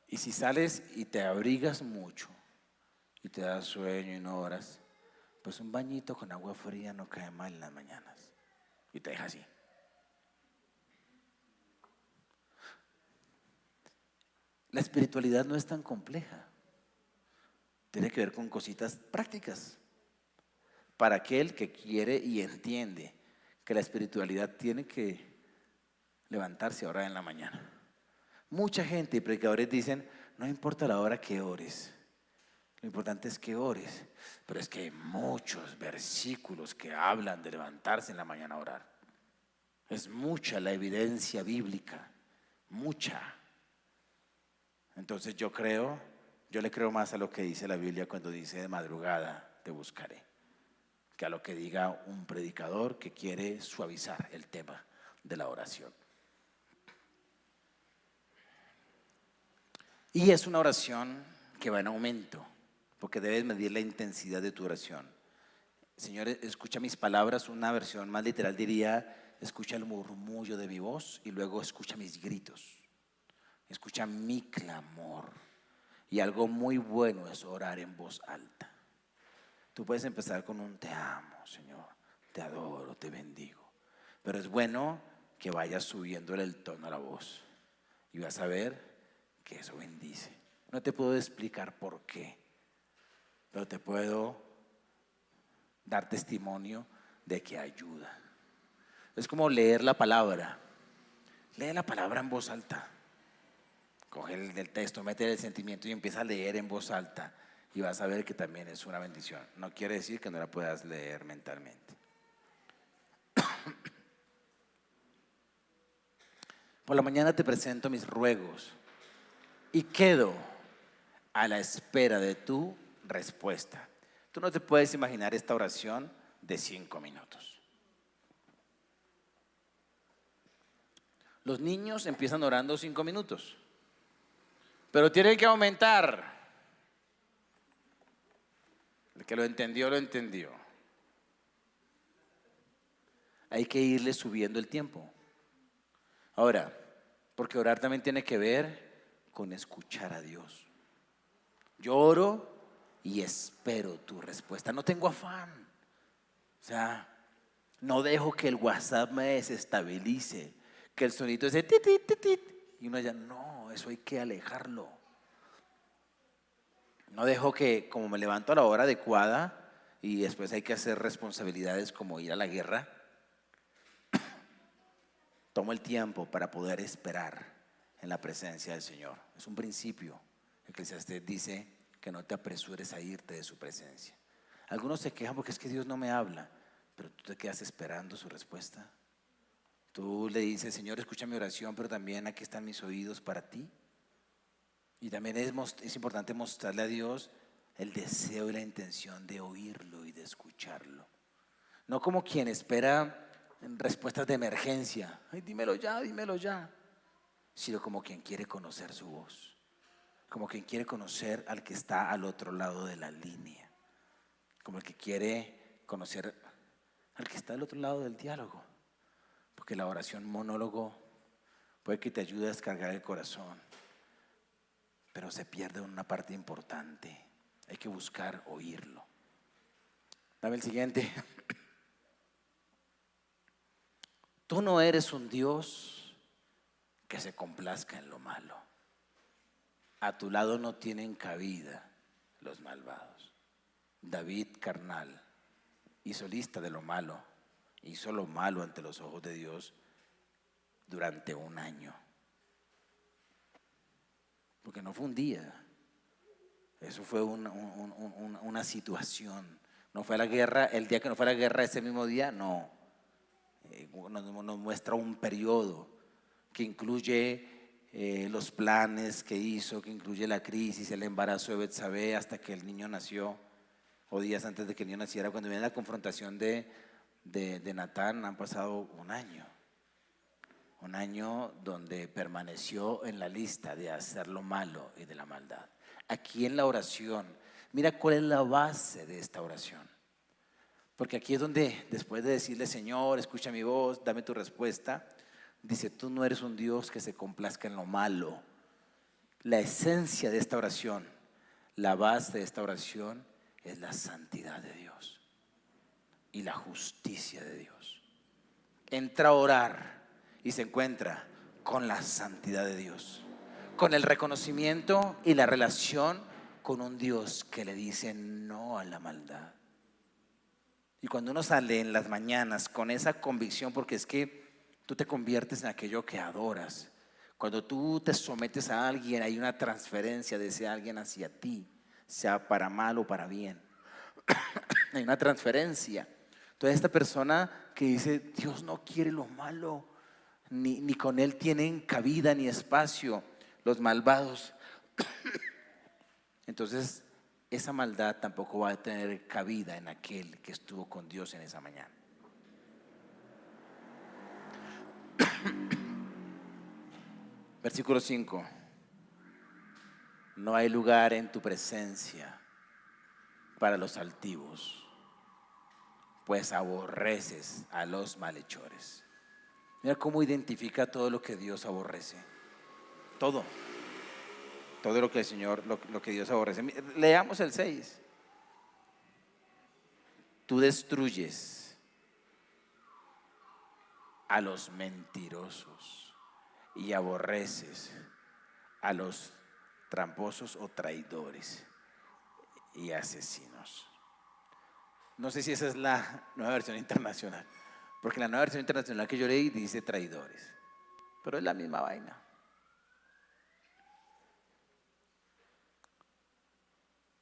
Y si sales y te abrigas mucho y te das sueño y no oras, pues un bañito con agua fría no cae mal en las mañanas y te deja así. La espiritualidad no es tan compleja. Tiene que ver con cositas prácticas. Para aquel que quiere y entiende que la espiritualidad tiene que levantarse ahora en la mañana. Mucha gente y predicadores dicen, no importa la hora que ores, lo importante es que ores. Pero es que hay muchos versículos que hablan de levantarse en la mañana a orar. Es mucha la evidencia bíblica, mucha. Entonces yo le creo más a lo que dice la Biblia cuando dice de madrugada te buscaré, que a lo que diga un predicador que quiere suavizar el tema de la oración. Y es una oración que va en aumento, porque debes medir la intensidad de tu oración. Señor, escucha mis palabras, una versión más literal diría, escucha el murmullo de mi voz y luego escucha mis gritos. Escucha mi clamor. Y algo muy bueno es orar en voz alta. Tú puedes empezar con un te amo, Señor, te adoro, te bendigo. Pero es bueno que vayas subiéndole el tono a la voz. Y vas a ver que eso bendice. No te puedo explicar por qué, pero te puedo dar testimonio de que ayuda. Es como leer la palabra. Lee la palabra en voz alta. Coge el texto, mete el sentimiento y empieza a leer en voz alta y vas a ver que también es una bendición. No quiere decir que no la puedas leer mentalmente. Por la mañana te presento mis ruegos y quedo a la espera de tu respuesta. Tú no te puedes imaginar esta oración de 5 minutos. Los niños empiezan orando 5 minutos. Pero tiene que aumentar. El que lo entendió, lo entendió. Hay que irle subiendo el tiempo. Ahora, porque orar también tiene que ver con escuchar a Dios. Yo oro y espero tu respuesta. No tengo afán. O sea, no dejo que el WhatsApp me desestabilice, que el sonito ese tit, tit, tit, tit, y uno ya, no, eso hay que alejarlo. No dejo que, como me levanto a la hora adecuada y después hay que hacer responsabilidades como ir a la guerra, tomo el tiempo para poder esperar en la presencia del Señor. Es un principio. Eclesiastés dice que no te apresures a irte de su presencia. Algunos se quejan porque es que Dios no me habla, pero tú te quedas esperando su respuesta. Tú le dices, Señor, escucha mi oración, pero también aquí están mis oídos para ti. Y también es importante mostrarle a Dios el deseo y la intención de oírlo y de escucharlo. No como quien espera respuestas de emergencia. Ay, dímelo ya. Sino como quien quiere conocer su voz. Como quien quiere conocer al que está al otro lado de la línea. Como el que quiere conocer al que está al otro lado del diálogo. Porque la oración monólogo puede que te ayude a descargar el corazón, pero se pierde una parte importante. Hay que buscar oírlo. Dame el siguiente. Tú no eres un Dios que se complazca en lo malo. A tu lado no tienen cabida los malvados. David carnal hizo lista de lo malo, hizo lo malo ante los ojos de Dios durante 1 año. Porque no fue un día, eso fue una situación. No fue a la guerra, el día que no fue a la guerra, ese mismo día, no. nos muestra un periodo que incluye los planes que hizo, que incluye la crisis, el embarazo de Betsabé hasta que el niño nació, o días antes de que el niño naciera. Cuando viene la confrontación de Natán, han pasado un año donde permaneció en la lista de hacer lo malo y de la maldad. Aquí en la oración, mira cuál es la base de esta oración. Porque aquí es donde, después de decirle: Señor, escucha mi voz, dame tu respuesta, dice: tú no eres un Dios que se complazca en lo malo. La esencia de esta oración, la base de esta oración es la santidad de Dios y la justicia de Dios. Entra a orar y se encuentra con la santidad de Dios, con el reconocimiento y la relación con un Dios que le dice no a la maldad. Y cuando uno sale en las mañanas con esa convicción, porque es que tú te conviertes en aquello que adoras. Cuando tú te sometes a alguien, hay una transferencia de ese alguien hacia ti, sea para mal o para bien. Hay una transferencia. Entonces esta persona que dice: Dios no quiere lo malo, ni con él tienen cabida ni espacio los malvados. Entonces esa maldad tampoco va a tener cabida en aquel que estuvo con Dios en esa mañana. Versículo 5. No hay lugar en tu presencia para los altivos, pues aborreces a los malhechores. Mira cómo identifica todo lo que Dios aborrece. Todo lo que el Señor, lo que Dios aborrece. Leamos el 6. Tú destruyes a los mentirosos y aborreces a los tramposos o traidores y asesinos. No sé si esa es la nueva versión internacional, porque la nueva versión internacional que yo leí dice traidores, pero es la misma vaina.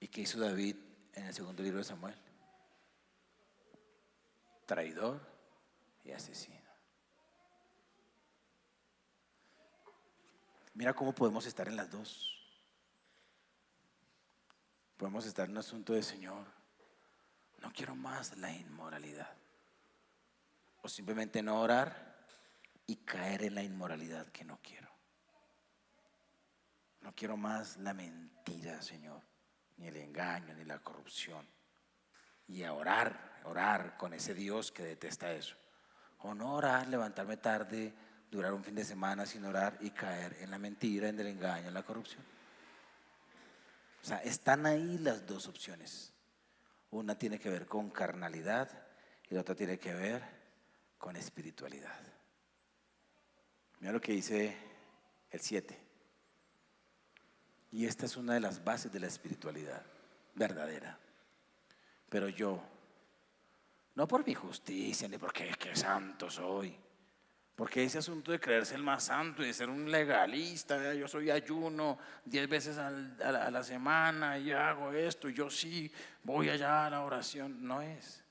¿Y qué hizo David en el segundo libro de Samuel? Traidor y asesino. Mira cómo podemos estar en las dos. Podemos estar en un asunto de: Señor, no quiero más la inmoralidad. O simplemente no orar y caer en la inmoralidad que no quiero. No quiero más la mentira, Señor, ni el engaño, ni la corrupción. Y a orar con ese Dios que detesta eso. O no orar, levantarme tarde, durar un fin de semana sin orar y caer en la mentira, en el engaño, en la corrupción. O sea, están ahí las dos opciones. Una tiene que ver con carnalidad y la otra tiene que ver con espiritualidad. Mira lo que dice el 7. Y esta es una de las bases de la espiritualidad verdadera. Pero yo, no por mi justicia ni porque qué santo soy, porque ese asunto de creerse el más santo y de ser un legalista, yo soy ayuno 10 veces a la semana y hago esto, yo sí voy allá a la oración, no es.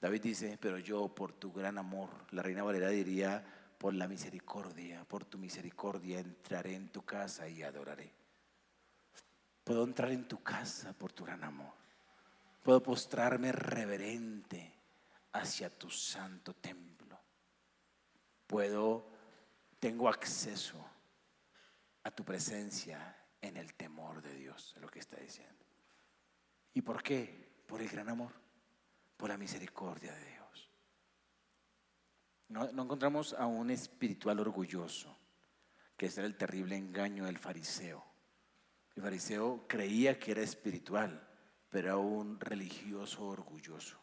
David dice: pero yo por tu gran amor, la Reina Valera diría: por la misericordia, por tu misericordia entraré en tu casa y adoraré. Puedo entrar en tu casa por tu gran amor. Puedo postrarme reverente hacia tu santo templo. Tengo acceso a tu presencia en el temor de Dios, es lo que está diciendo. ¿Y por qué? Por el gran amor, por la misericordia de Dios. No encontramos a un espiritual orgulloso, que ese era el terrible engaño del fariseo. El fariseo creía que era espiritual, pero era un religioso orgulloso.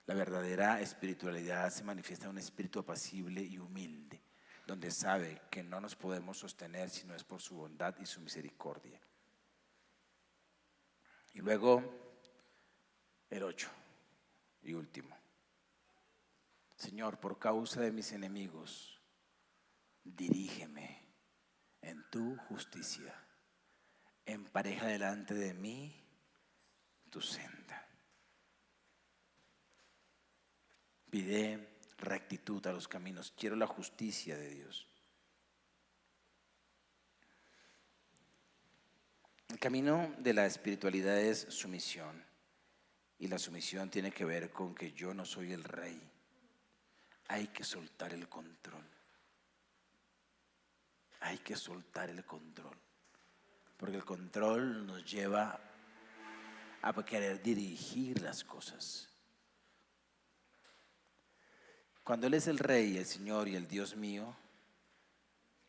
La verdadera espiritualidad se manifiesta en un espíritu apacible y humilde, donde sabe que no nos podemos sostener si no es por su bondad y su misericordia. Y luego el 8 y último. Señor, por causa de mis enemigos, dirígeme en tu justicia, empareja delante de mí tu senda. Pide rectitud a los caminos, quiero la justicia de Dios. El camino de la espiritualidad es sumisión, y la sumisión tiene que ver con que yo no soy el rey. Hay que soltar el control. Hay que soltar el control, porque el control nos lleva a querer dirigir las cosas. Cuando Él es el Rey, el Señor y el Dios mío,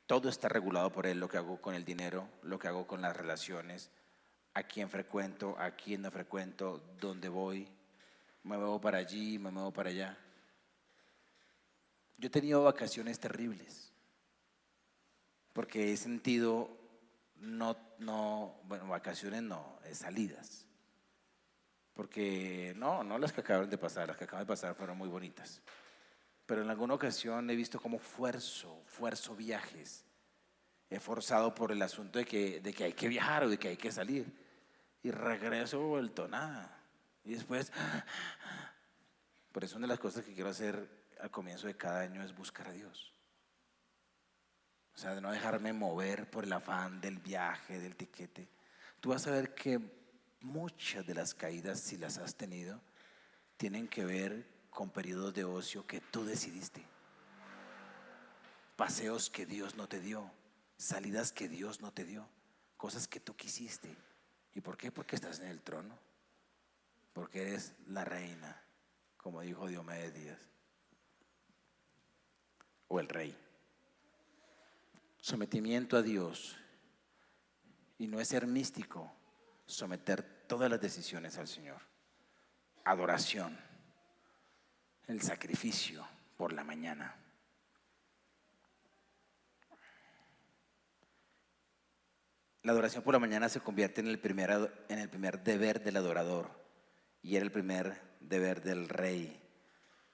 todo está regulado por Él, lo que hago con el dinero, lo que hago con las relaciones, a quién frecuento, a quién no frecuento, dónde voy, me muevo para allí, me muevo para allá. Yo he tenido vacaciones terribles, porque he sentido, vacaciones no, salidas. Porque no las que acaban de pasar, las que acaban de pasar fueron muy bonitas. Pero en alguna ocasión he visto cómo fuerzo viajes. He forzado por el asunto de que hay que viajar o de que hay que salir. Y regreso vuelto nada. Y después, por eso una de las cosas que quiero hacer al comienzo de cada año es buscar a Dios. O sea, de no dejarme mover por el afán del viaje, del tiquete. Tú vas a ver que muchas de las caídas, si las has tenido, tienen que ver con periodos de ocio que tú decidiste. Paseos que Dios no te dio, salidas que Dios no te dio, cosas que tú quisiste. ¿Y por qué? Porque estás en el trono, porque eres la reina, como dijo Diomedes Díaz, o el rey. Sometimiento a Dios, y no es ser místico, someter todas las decisiones al Señor. Adoración, el sacrificio por la mañana. La adoración por la mañana se convierte en el primer deber del adorador, y era el primer deber del rey.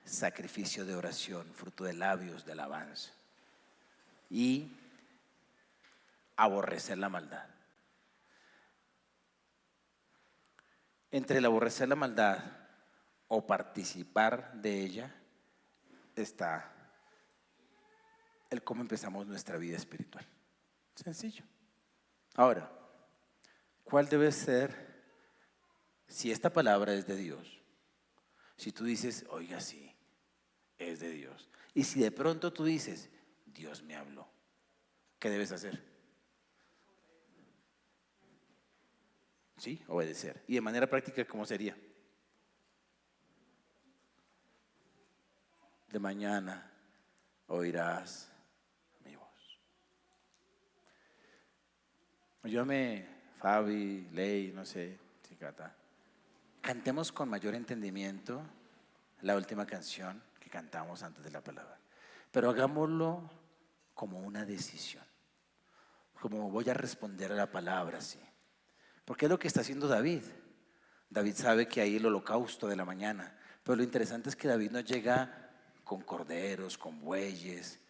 Sacrificio de oración, fruto de labios de alabanza. Y aborrecer la maldad. Entre el aborrecer la maldad o participar de ella está el cómo empezamos nuestra vida espiritual. Sencillo. Ahora, ¿cuál debe ser? Si esta palabra es de Dios, si tú dices, oiga, sí, es de Dios, y si de pronto tú dices, Dios me habló, ¿qué debes hacer? Sí, obedecer. Y de manera práctica, ¿cómo sería? De mañana oirás mi voz. Ayúdame, Fabi, Ley, no sé, Chicata. Cantemos con mayor entendimiento la última canción que cantamos antes de la palabra. Pero hagámoslo como una decisión. Como voy a responder a la palabra, sí. Porque es lo que está haciendo David. David sabe que hay el holocausto de la mañana, pero lo interesante es que David no llega con corderos, con bueyes.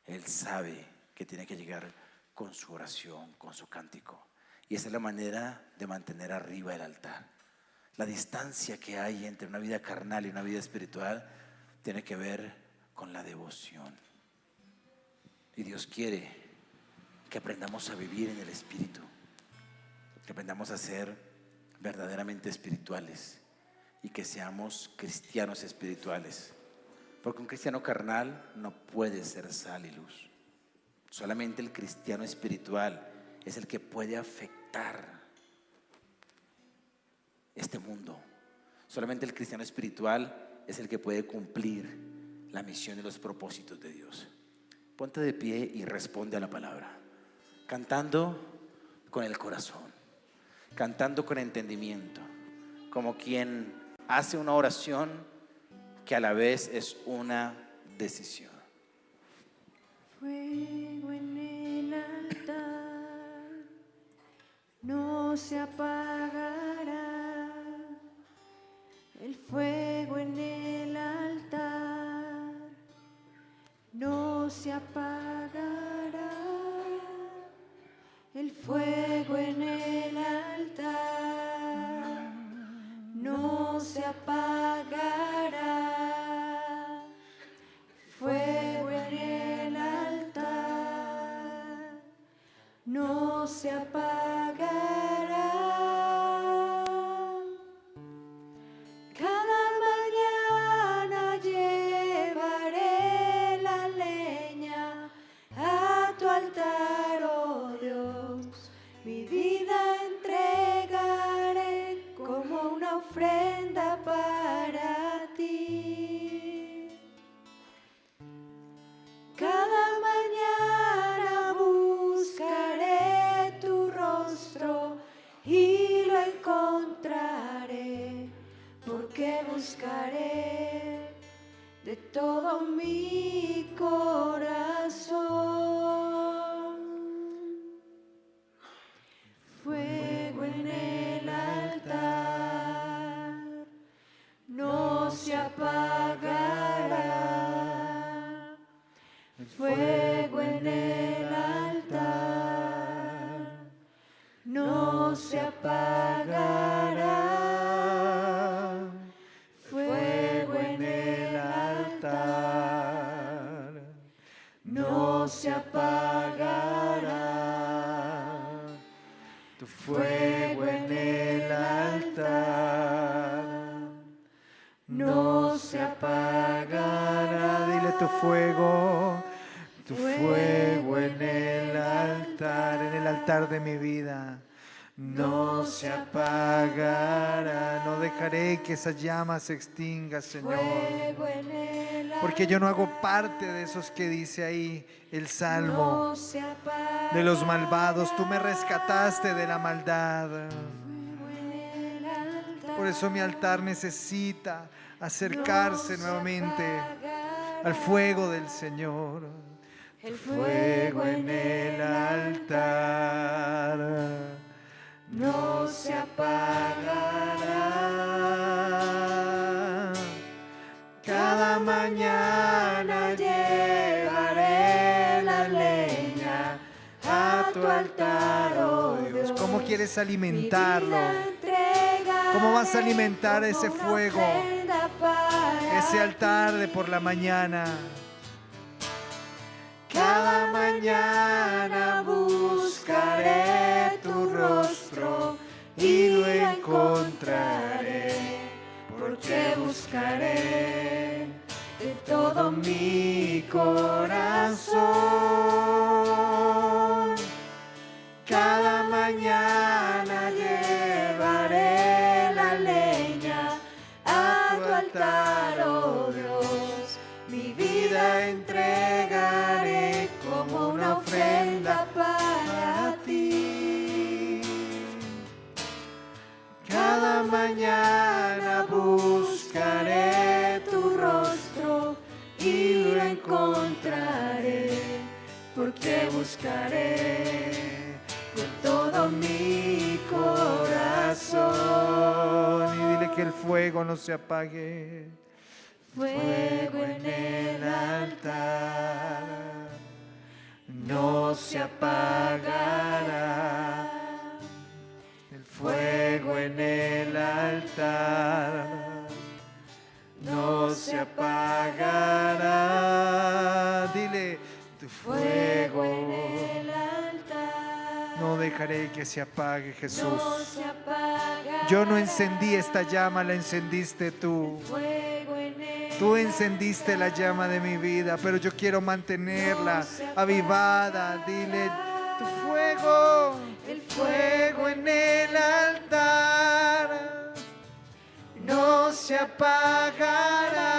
Él sabe que tiene que llegar con su oración, con su cántico. Y esa es la manera de mantener arriba el altar. La distancia que hay entre una vida carnal y una vida espiritual tiene que ver con la devoción. Y Dios quiere que aprendamos a vivir en el Espíritu, que aprendamos a ser verdaderamente espirituales y que seamos cristianos espirituales. Porque un cristiano carnal no puede ser sal y luz. Solamente el cristiano espiritual es el que puede afectar este mundo. Solamente el cristiano espiritual es el que puede cumplir la misión y los propósitos de Dios. Ponte de pie y responde a la palabra, cantando con el corazón, cantando con entendimiento, como quien hace una oración que a la vez es una decisión. Fuego en el altar no se apagará. El fuego en el altar no se apagará. El fuego en el altar no se apagará. ofrenda para ti. Cada mañana buscaré tu rostro y lo encontraré, porque buscaré de todo mi corazón. Fuego en el altar no se apagará. Fuego en el altar no se apagará. Fuego en el altar no se apagará. Tu fuego en el altar no se apagará. Dile tu fuego en el altar de mi vida. No se apagará, no dejaré que esa llama se extinga, Señor. Fuego en el altar Porque yo no hago parte de esos que dice ahí el Salmo, no se apagará. de los malvados. Tú me rescataste de la maldad. Fuego en el altar Por eso mi altar necesita acercarse no se nuevamente apagará. al fuego del Señor. El Fuego en el altar no se apagará. Cada mañana llevaré la leña a tu altar, oh Dios. ¿Cómo quieres alimentarlo? ¿Cómo vas a alimentar ese fuego, ese altar de por la mañana? Cada mañana buscaré tu rostro y lo encontraré, porque buscaré de todo mi corazón. Cada mañana llevaré la leña a tu altar, oh Dios. Mi vida entregaré como una ofrenda para ti. Cada mañana buscaré tu rostro y lo encontraré, porque buscaré con todo mi corazón. Y dile que el fuego no se apague. Fuego en el altar no se apagará. El fuego en el altar no se apagará. Dile, tu fuego en el altar no dejaré que se apague, Jesús. no se apagará. Yo no encendí esta llama, la encendiste tú. Fuego en el Tú encendiste la llama de mi vida, pero yo quiero mantenerla avivada. Dile, tu fuego, el fuego en el altar no se apagará,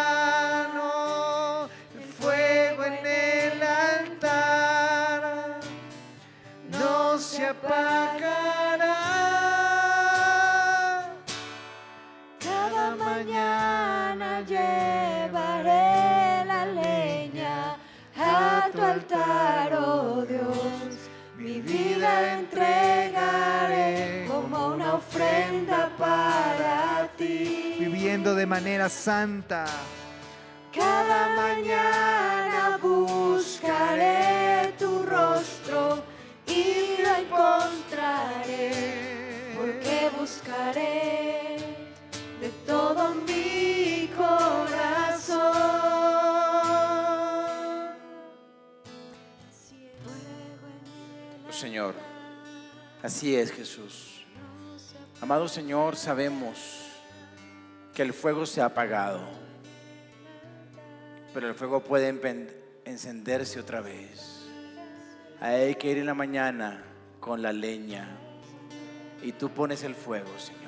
no. El fuego en el altar no se apagará. Cada mañana llevaré la leña a tu altar, oh Dios. Mi vida entregaré como una ofrenda para ti. Viviendo de manera santa. Cada mañana buscaré tu rostro y lo encontraré, porque buscaré de todo mi corazón. Señor, así es, Jesús. Amado Señor, sabemos que el fuego se ha apagado, pero el fuego puede encenderse otra vez. Hay que ir en la mañana con la leña y tú pones el fuego, Señor.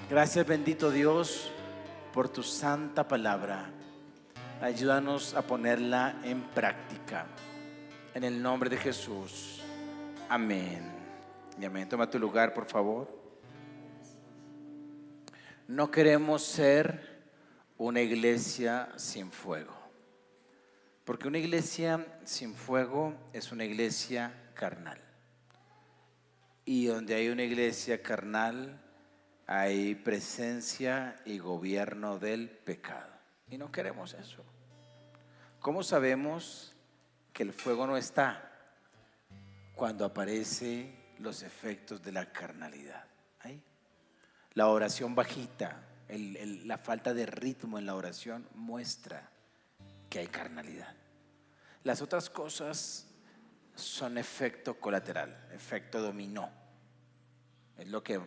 Gracias, bendito Dios, por tu santa palabra. Ayúdanos a ponerla en práctica. En el nombre de Jesús. Amén. Y amén. Toma tu lugar, por favor. No queremos ser una iglesia sin fuego. Porque una iglesia sin fuego es una iglesia carnal. Y donde hay una iglesia carnal, hay presencia y gobierno del pecado. Y no queremos eso. ¿Cómo sabemos que el fuego no está? Cuando aparecen los efectos de la carnalidad. ¿Ahí? La oración bajita, la falta de ritmo en la oración muestra que hay carnalidad. Las otras cosas son efecto colateral, efecto dominó. Es lo que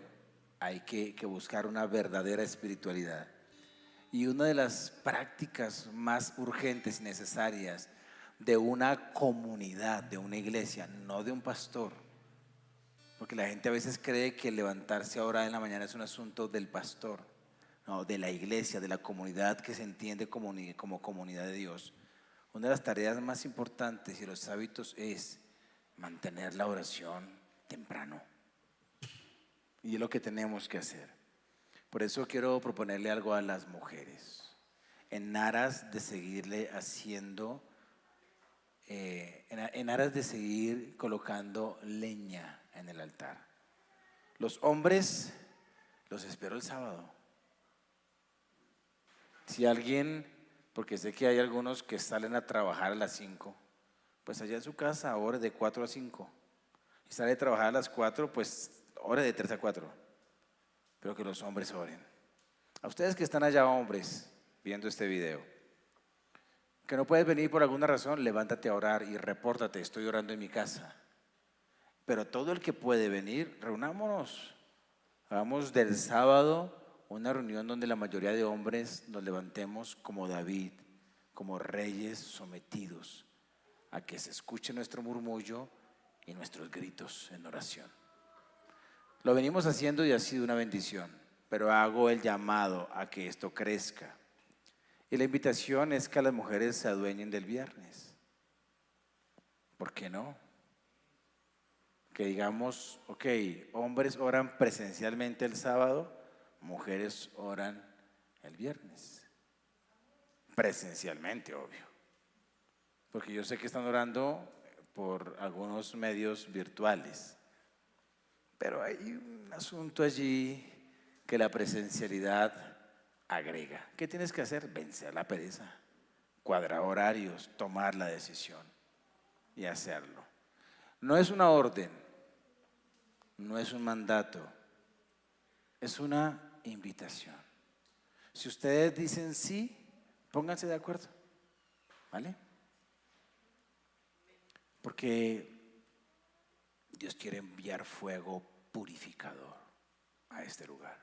hay que buscar, una verdadera espiritualidad. Y una de las prácticas más urgentes y necesarias de una comunidad, de una iglesia, no de un pastor, porque la gente a veces cree que levantarse a orar en la mañana es un asunto del pastor, no, de la iglesia, de la comunidad que se entiende como comunidad de Dios. Una de las tareas más importantes y los hábitos es mantener la oración temprano. Y es lo que tenemos que hacer. Por eso quiero proponerle algo a las mujeres, en aras de seguirle haciendo, en aras de seguir colocando leña en el altar. Los hombres los espero el sábado. Si alguien, porque sé que hay algunos que salen a trabajar a las 5, pues allá en su casa ore de 4 a 5. Y sale a trabajar a las 4, pues ore de 3 a 4. Pero que los hombres oren. A ustedes que están allá, hombres, viendo este video, que no puedes venir por alguna razón, levántate a orar y repórtate, estoy orando en mi casa. Pero todo el que puede venir, reunámonos. Hagamos del sábado una reunión donde la mayoría de hombres nos levantemos como David, como reyes sometidos a que se escuche nuestro murmullo y nuestros gritos en oración. Lo venimos haciendo y ha sido una bendición, pero hago el llamado a que esto crezca. Y la invitación es que las mujeres se adueñen del viernes. ¿Por qué no? Que digamos, ok, hombres oran presencialmente el sábado, mujeres oran el viernes. Presencialmente, obvio. Porque yo sé que están orando por algunos medios virtuales. Pero hay un asunto allí que la presencialidad agrega. ¿Qué tienes que hacer? Vencer la pereza, cuadrar horarios, tomar la decisión y hacerlo. No es una orden, no es un mandato, es una invitación. Si ustedes dicen sí, pónganse de acuerdo, ¿vale? Porque Dios quiere enviar fuego purificador a este lugar.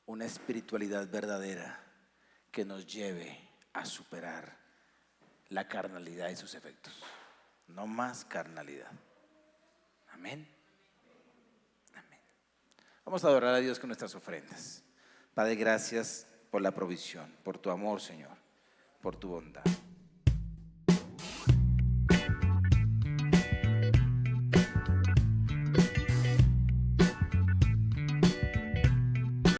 Una espiritualidad verdadera que nos lleve a superar la carnalidad y sus efectos. No más carnalidad. Amén. Amén. Vamos a adorar a Dios con nuestras ofrendas. Padre, gracias por la provisión, por tu amor, Señor, por tu bondad.